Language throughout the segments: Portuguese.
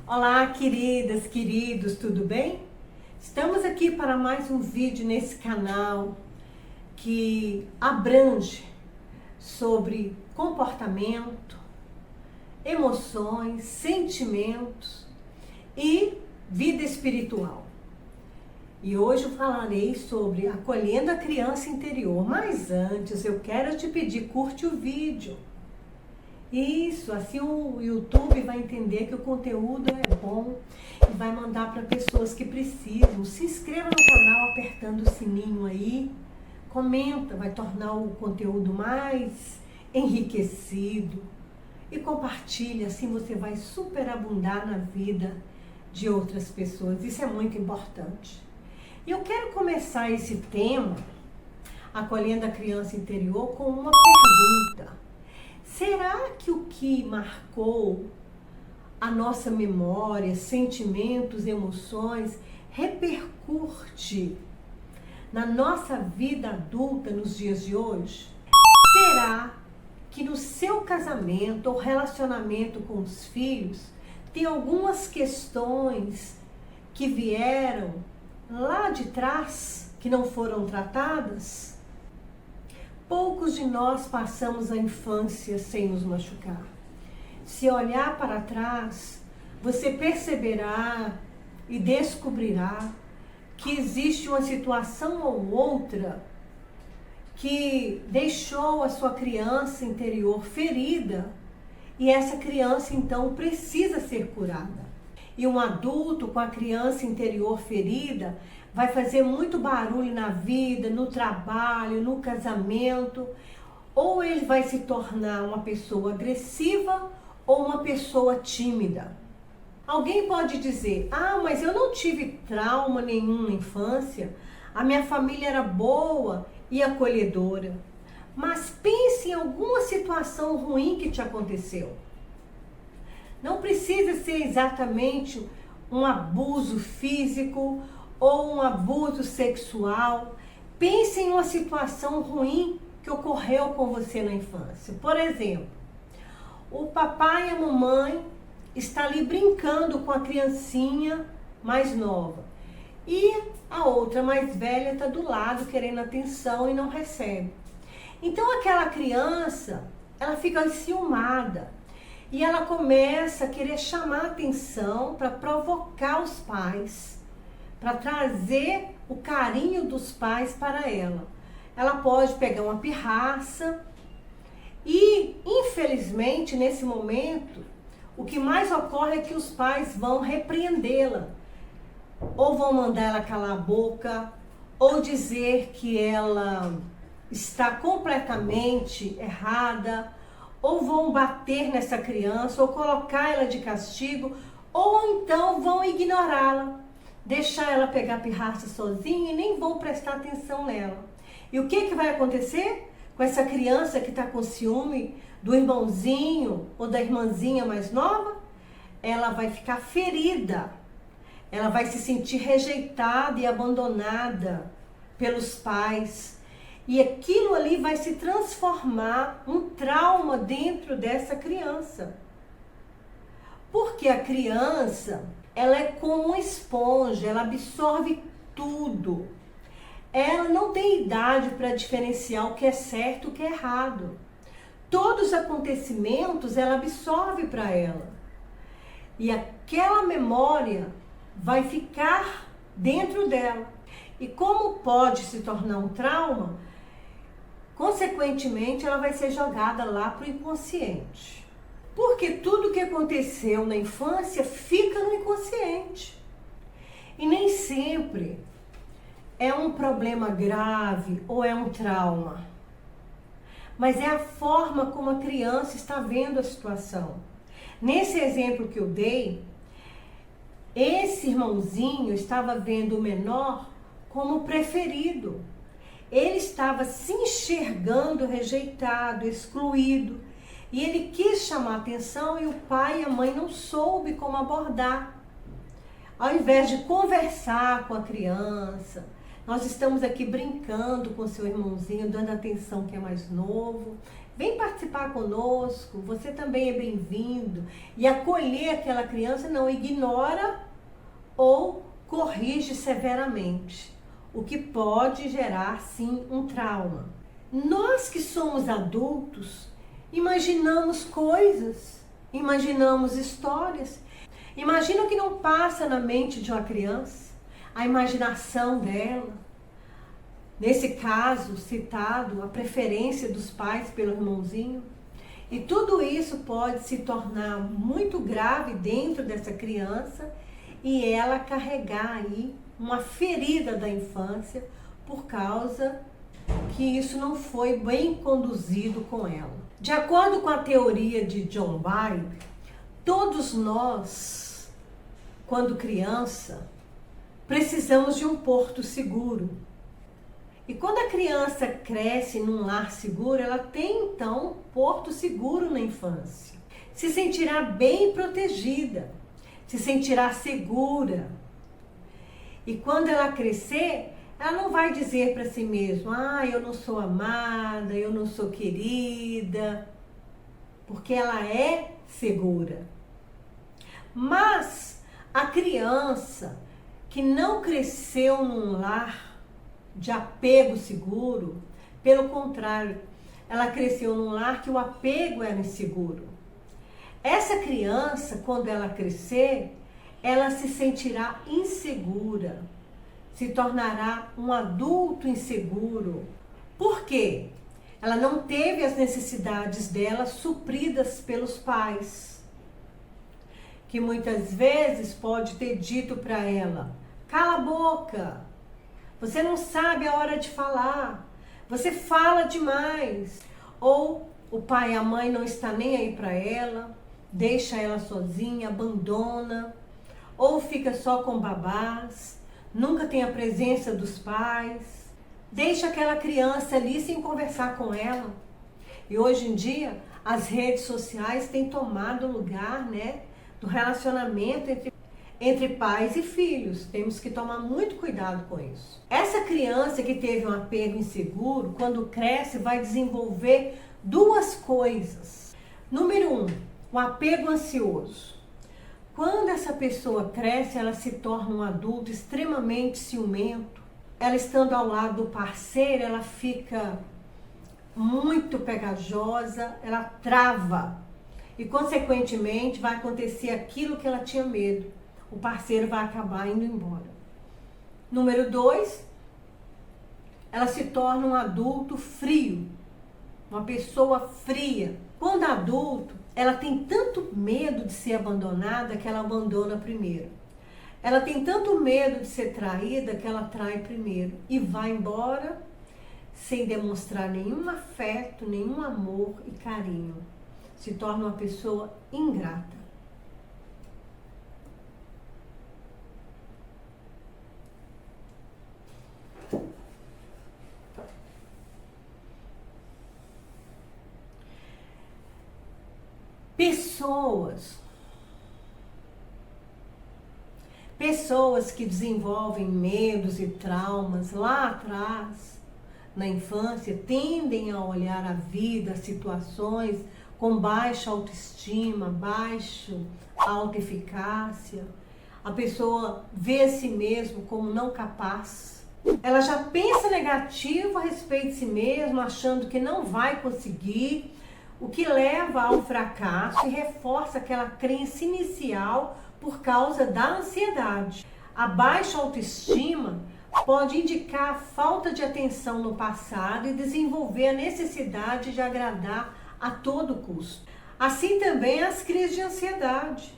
Olá, queridas, queridos, tudo bem? Estamos aqui para mais um vídeo nesse canal que abrange sobre comportamento, emoções, sentimentos e vida espiritual. E hoje eu falarei sobre acolhendo a criança interior. Mas antes eu quero te pedir, curte o vídeo. Isso, assim o YouTube vai entender que o conteúdo é bom e vai mandar para pessoas que precisam. Se inscreva no canal apertando o sininho aí, comenta, vai tornar o conteúdo mais enriquecido e compartilha, assim você vai superabundar na vida de outras pessoas. Isso é muito importante. E eu quero começar esse tema, acolhendo a criança interior, com uma pergunta. Será que o que marcou a nossa memória, sentimentos, emoções, repercute na nossa vida adulta nos dias de hoje? Será que no seu casamento ou relacionamento com os filhos tem algumas questões que vieram lá de trás que não foram tratadas? Poucos de nós passamos a infância sem nos machucar. Se olhar para trás, você perceberá e descobrirá que existe uma situação ou outra que deixou a sua criança interior ferida e essa criança então precisa ser curada. E um adulto com a criança interior ferida vai fazer muito barulho na vida, no trabalho, no casamento, ou ele vai se tornar uma pessoa agressiva ou uma pessoa tímida. Alguém pode dizer, mas eu não tive trauma nenhum na infância, a minha família era boa e acolhedora. Mas pense em alguma situação ruim que te aconteceu. Não precisa ser exatamente um abuso físico ou um abuso sexual. Pense em uma situação ruim que ocorreu com você na infância. Por exemplo, o papai e a mamãe estão ali brincando com a criancinha mais nova e a outra mais velha está do lado querendo atenção e não recebe. Então aquela criança, ela fica enciumada e ela começa a querer chamar atenção para provocar os pais, para trazer o carinho dos pais para ela. Ela pode pegar uma pirraça e, infelizmente, nesse momento, o que mais ocorre é que os pais vão repreendê-la, ou vão mandar ela calar a boca, ou dizer que ela está completamente errada, ou vão bater nessa criança, ou colocar ela de castigo, ou então vão ignorá-la, deixar ela pegar pirraça sozinha e nem vão prestar atenção nela. E o que vai acontecer com essa criança que está com ciúme do irmãozinho ou da irmãzinha mais nova? Ela vai ficar ferida, ela vai se sentir rejeitada e abandonada pelos pais. E aquilo ali vai se transformar um trauma dentro dessa criança. Porque a criança, ela é como uma esponja, ela absorve tudo. Ela não tem idade para diferenciar o que é certo e o que é errado. Todos os acontecimentos ela absorve para ela. E aquela memória vai ficar dentro dela. E como pode se tornar um trauma, consequentemente ela vai ser jogada lá para o inconsciente. Porque tudo que aconteceu na infância fica no inconsciente. E nem sempre é um problema grave ou é um trauma. Mas é a forma como a criança está vendo a situação. Nesse exemplo que eu dei, esse irmãozinho estava vendo o menor como preferido. Ele estava se enxergando rejeitado, excluído. E ele quis chamar atenção e o pai e a mãe não soube como abordar. Ao invés de conversar com a criança, Nós estamos aqui brincando com seu irmãozinho, dando atenção que é mais novo. Vem participar conosco, você também é bem-vindo. E acolher aquela criança não ignora ou corrige severamente, o que pode gerar, sim, um trauma. Nós que somos adultos, imaginamos coisas, imaginamos histórias. Imagina o que não passa na mente de uma criança, a imaginação dela. Nesse caso citado, a preferência dos pais pelo irmãozinho. E tudo isso pode se tornar muito grave dentro dessa criança e ela carregar aí uma ferida da infância por causa que isso não foi bem conduzido com ela. De acordo com a teoria de John Bowlby, todos nós, quando criança, precisamos de um porto seguro. E quando a criança cresce num lar seguro, ela tem então um porto seguro na infância. Se sentirá bem protegida, se sentirá segura. E quando ela crescer, ela não vai dizer para si mesma, eu não sou amada, eu não sou querida, porque ela é segura. Mas a criança que não cresceu num lar de apego seguro, pelo contrário, ela cresceu num lar que o apego era inseguro. Essa criança, quando ela crescer, ela se sentirá insegura, se tornará um adulto inseguro. Por quê? Ela não teve as necessidades dela supridas pelos pais, que muitas vezes pode ter dito para ela, cala a boca, você não sabe a hora de falar, você fala demais. Ou o pai e a mãe não está nem aí para ela, deixa ela sozinha, abandona, ou fica só com babás, nunca tem a presença dos pais, deixa aquela criança ali sem conversar com ela. E hoje em dia, as redes sociais têm tomado lugar, do relacionamento entre pais e filhos. Temos que tomar muito cuidado com isso. Essa criança que teve um apego inseguro, quando cresce, vai desenvolver duas coisas. Número 1, o apego ansioso. Quando essa pessoa cresce, ela se torna um adulto extremamente ciumento. Ela estando ao lado do parceiro, ela fica muito pegajosa, ela trava. E, consequentemente, vai acontecer aquilo que ela tinha medo. O parceiro vai acabar indo embora. Número 2, ela se torna um adulto frio, uma pessoa fria. Quando adulto, ela tem tanto medo de ser abandonada que ela abandona primeiro. Ela tem tanto medo de ser traída que ela trai primeiro e vai embora sem demonstrar nenhum afeto, nenhum amor e carinho. Se torna uma pessoa ingrata. Pessoas que desenvolvem medos e traumas lá atrás, na infância, tendem a olhar a vida, as situações com baixa autoestima, baixa autoeficácia. A pessoa vê a si mesmo como não capaz. Ela já pensa negativo a respeito de si mesmo, achando que não vai conseguir, o que leva ao fracasso e reforça aquela crença inicial por causa da ansiedade. A baixa autoestima pode indicar a falta de atenção no passado e desenvolver a necessidade de agradar a todo custo. Assim também as crises de ansiedade.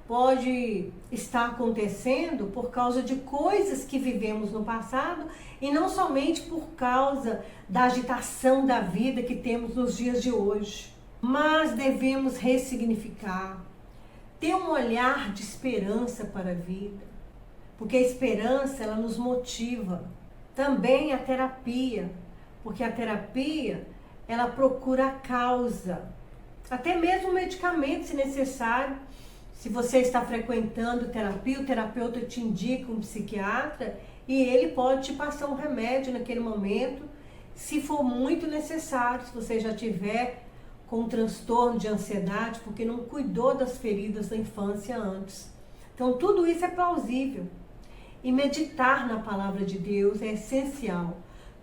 Pode estar acontecendo por causa de coisas que vivemos no passado e não somente por causa da agitação da vida que temos nos dias de hoje. Mas devemos ressignificar, ter um olhar de esperança para a vida, porque a esperança ela nos motiva. Também a terapia, porque a terapia ela procura a causa, até mesmo medicamento se necessário. Se você está frequentando terapia, o terapeuta te indica um psiquiatra, e ele pode te passar um remédio naquele momento, se for muito necessário, se você já tiver com um transtorno de ansiedade, porque não cuidou das feridas da infância antes. Então tudo isso é plausível. E meditar na palavra de Deus é essencial.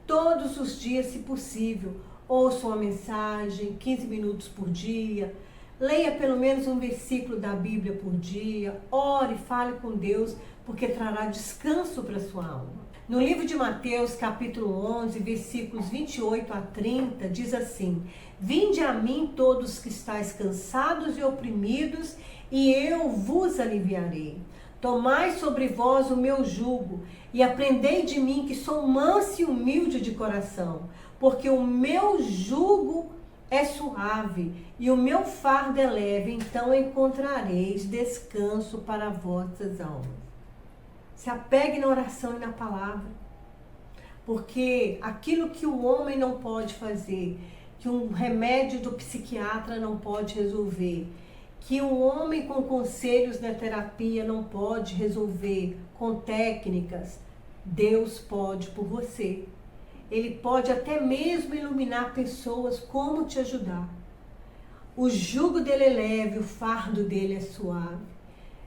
Todos os dias, se possível, ouça uma mensagem, 15 minutos por dia, leia pelo menos um versículo da Bíblia por dia, ore, fale com Deus, porque trará descanso para a sua alma. No livro de Mateus, capítulo 11, versículos 28 a 30, diz assim: Vinde a mim todos que estáis cansados e oprimidos, e eu vos aliviarei. Tomai sobre vós o meu jugo, e aprendei de mim, que sou manso e humilde de coração, porque o meu jugo é suave e o meu fardo é leve, então encontrareis descanso para vossas almas. Se apegue na oração e na palavra, porque aquilo que o homem não pode fazer, que um remédio do psiquiatra não pode resolver, que um homem com conselhos da terapia não pode resolver com técnicas, Deus pode por você. Ele pode até mesmo iluminar pessoas como te ajudar. O jugo dele é leve, o fardo dele é suave.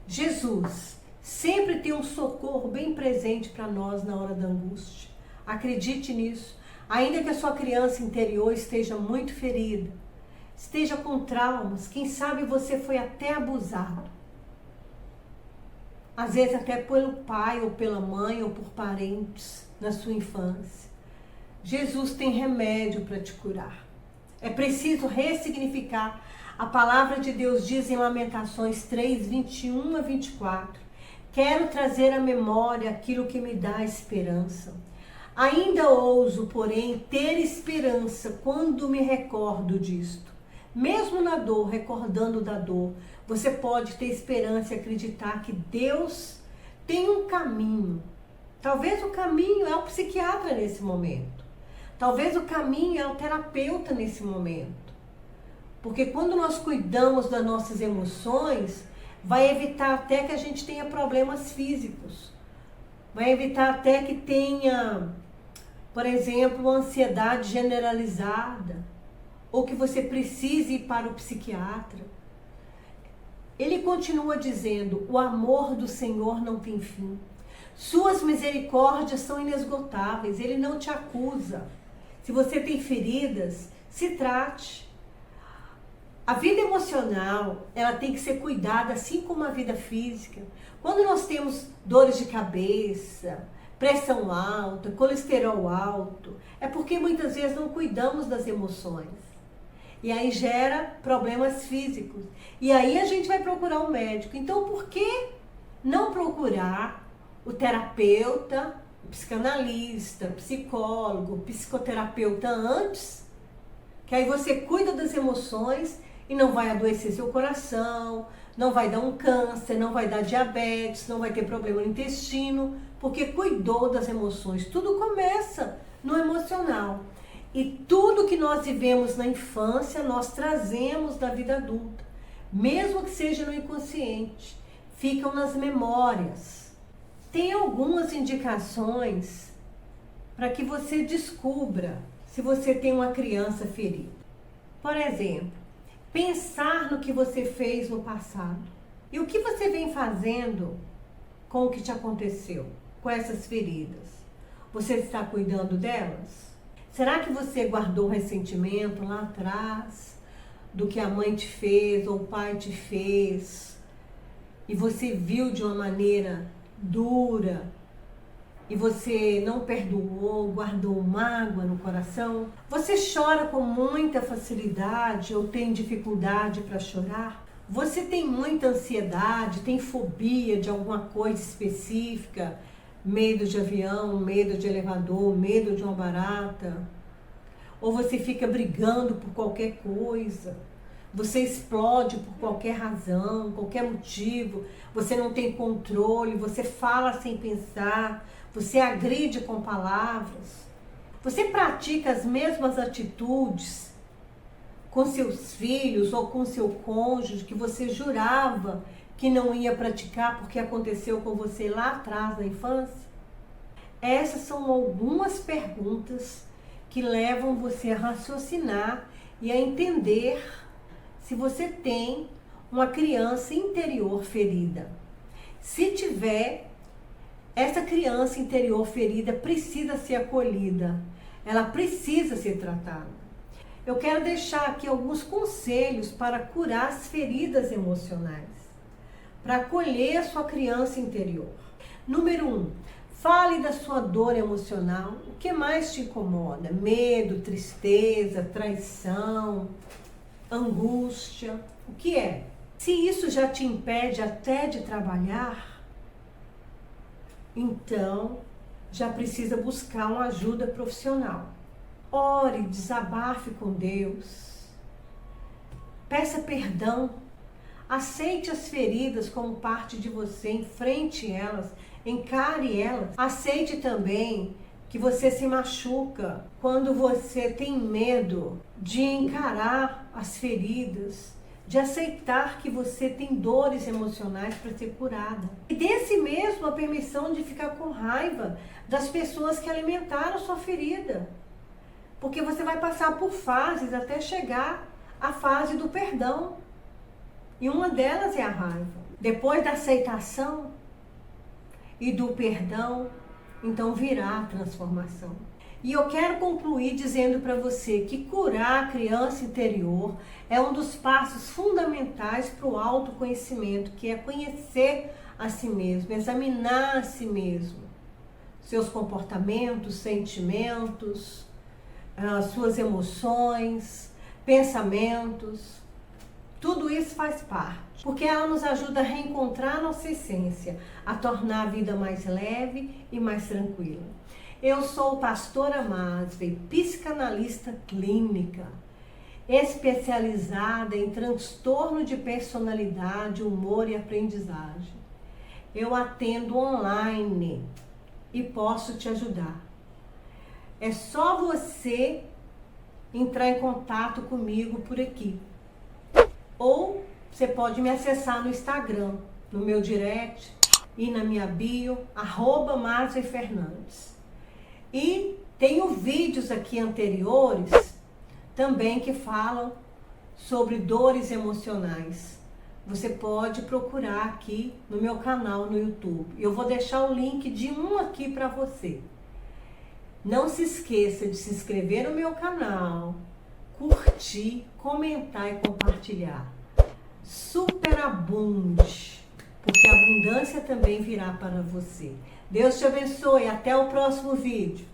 Jesus sempre tem um socorro bem presente para nós na hora da angústia. Acredite nisso. Ainda que a sua criança interior esteja muito ferida, esteja com traumas, quem sabe você foi até abusado. Às vezes até pelo pai ou pela mãe ou por parentes na sua infância. Jesus tem remédio para te curar. É preciso ressignificar. A palavra de Deus diz em Lamentações 3, 21 a 24. Quero trazer à memória aquilo que me dá esperança. Ainda ouso, porém, ter esperança quando me recordo disto. Mesmo na dor, recordando da dor, você pode ter esperança e acreditar que Deus tem um caminho. Talvez o caminho é o psiquiatra nesse momento. Talvez o caminho é o terapeuta nesse momento. Porque quando nós cuidamos das nossas emoções, vai evitar até que a gente tenha problemas físicos. Vai evitar até que tenha, por exemplo, ansiedade generalizada. Ou que você precise ir para o psiquiatra. Ele continua dizendo: o amor do Senhor não tem fim. Suas misericórdias são inesgotáveis. Ele não te acusa. Se você tem feridas, se trate. A vida emocional, ela tem que ser cuidada assim como a vida física. Quando nós temos dores de cabeça, pressão alta, colesterol alto, é porque muitas vezes não cuidamos das emoções. E aí gera problemas físicos. E aí a gente vai procurar um médico. Então por que não procurar o terapeuta, o psicanalista, psicólogo, psicoterapeuta antes? Que aí você cuida das emoções e não vai adoecer seu coração, não vai dar um câncer, não vai dar diabetes, não vai ter problema no intestino, porque cuidou das emoções. Tudo começa no emocional. E tudo que nós vivemos na infância, nós trazemos na vida adulta. Mesmo que seja no inconsciente, ficam nas memórias. Tem algumas indicações para que você descubra se você tem uma criança ferida. Por exemplo, pensar no que você fez no passado. E o que você vem fazendo com o que te aconteceu, com essas feridas? Você está cuidando delas? Será que você guardou ressentimento lá atrás do que a mãe te fez ou o pai te fez? E você viu de uma maneira dura e você não perdoou, guardou mágoa no coração? Você chora com muita facilidade ou tem dificuldade para chorar? Você tem muita ansiedade, tem fobia de alguma coisa específica? Medo de avião, medo de elevador, medo de uma barata? Ou você fica brigando por qualquer coisa? Você explode por qualquer razão, qualquer motivo? Você não tem controle, você fala sem pensar, você agride com palavras? Você pratica as mesmas atitudes com seus filhos ou com seu cônjuge que você jurava que não ia praticar porque aconteceu com você lá atrás na infância? Essas são algumas perguntas que levam você a raciocinar e a entender se você tem uma criança interior ferida. Se tiver, essa criança interior ferida precisa ser acolhida, ela precisa ser tratada. Eu quero deixar aqui alguns conselhos para curar as feridas emocionais, para acolher a sua criança interior. Número 1, fale da sua dor emocional. O que mais te incomoda? Medo, tristeza, traição, angústia. O que é? Se isso já te impede até de trabalhar, então já precisa buscar uma ajuda profissional. Ore, desabafe com Deus. Peça perdão. Aceite as feridas como parte de você, enfrente elas, encare elas. Aceite também que você se machuca quando você tem medo de encarar as feridas, de aceitar que você tem dores emocionais para ser curada. E dê-se mesmo a permissão de ficar com raiva das pessoas que alimentaram sua ferida. Porque você vai passar por fases até chegar à fase do perdão. E uma delas é a raiva. Depois da aceitação e do perdão, então virá a transformação. E eu quero concluir dizendo para você que curar a criança interior é um dos passos fundamentais para o autoconhecimento, que é conhecer a si mesmo, examinar a si mesmo, seus comportamentos, sentimentos, suas emoções, pensamentos. Tudo isso faz parte, porque ela nos ajuda a reencontrar nossa essência, a tornar a vida mais leve e mais tranquila. Eu sou pastora Masvei, psicanalista clínica, especializada em transtorno de personalidade, humor e aprendizagem. Eu atendo online e posso te ajudar. É só você entrar em contato comigo por aqui. Ou você pode me acessar no Instagram, no meu direct e na minha bio, @MasveiFernandes. E tenho vídeos aqui anteriores também que falam sobre dores emocionais. Você pode procurar aqui no meu canal no YouTube. Eu vou deixar o link de um aqui para você. Não se esqueça de se inscrever no meu canal, curtir, comentar e compartilhar. Superabunde, porque a abundância também virá para você. Deus te abençoe. Até o próximo vídeo.